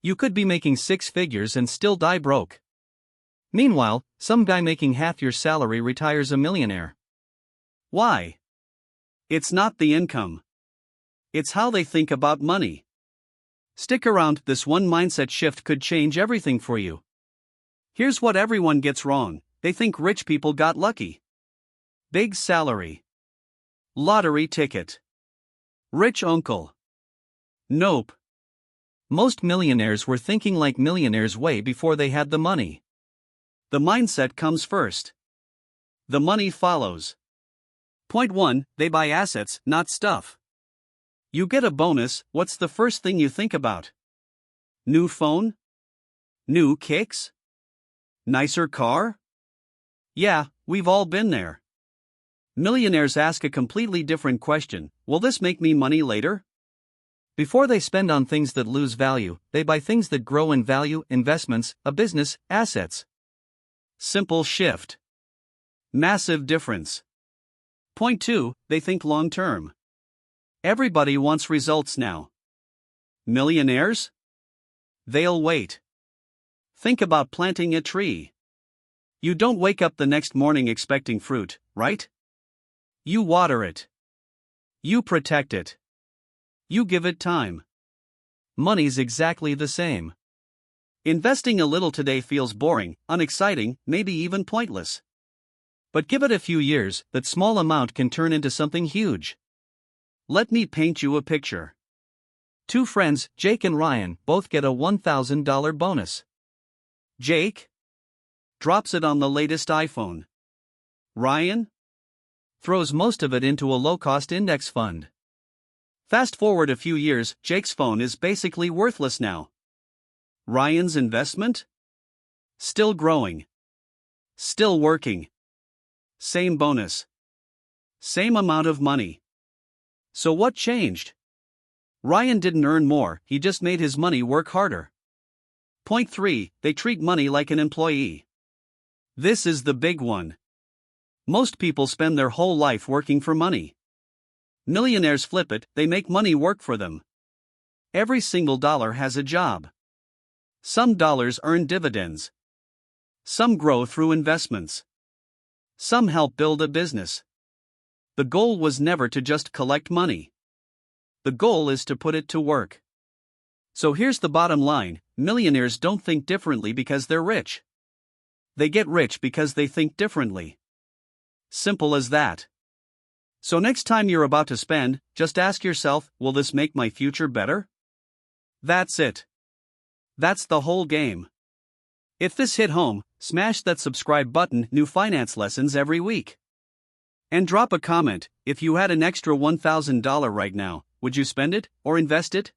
You could be making six figures and still die broke. Meanwhile, some guy making half your salary retires a millionaire. Why? It's not the income. It's how they think about money. Stick around, this one mindset shift could change everything for you. Here's what everyone gets wrong: they think rich people got lucky. Big salary. Lottery ticket. Rich uncle. Nope. Most millionaires were thinking like millionaires way before they had the money. The mindset comes first. The money follows. Point 1, they buy assets, not stuff. You get a bonus, what's the first thing you think about? New phone? New kicks? Nicer car? Yeah, we've all been there. Millionaires ask a completely different question: will this make me money later? Before they spend on things that lose value, they buy things that grow in value: investments, a business, assets. Simple shift. Massive difference. Point 2, they think long term. Everybody wants results now. Millionaires? They'll wait. Think about planting a tree. You don't wake up the next morning expecting fruit, right? You water it. You protect it. You give it time. Money's exactly the same. Investing a little today feels boring, unexciting, maybe even pointless. But give it a few years, that small amount can turn into something huge. Let me paint you a picture. Two friends, Jake and Ryan, both get a $1,000 bonus. Jake drops it on the latest iPhone. Ryan throws most of it into a low-cost index fund. Fast forward a few years, Jake's phone is basically worthless now. Ryan's investment? Still growing. Still working. Same bonus. Same amount of money. So what changed? Ryan didn't earn more, he just made his money work harder. Point 3, they treat money like an employee. This is the big one. Most people spend their whole life working for money. Millionaires flip it, they make money work for them. Every single dollar has a job. Some dollars earn dividends. Some grow through investments. Some help build a business. The goal was never to just collect money. The goal is to put it to work. So here's the bottom line: millionaires don't think differently because they're rich. They get rich because they think differently. Simple as that. So next time you're about to spend, just ask yourself, will this make my future better? That's it. That's the whole game. If this hit home, smash that subscribe button. New finance lessons every week. And drop a comment: if you had an extra $1,000 right now, would you spend it or invest it?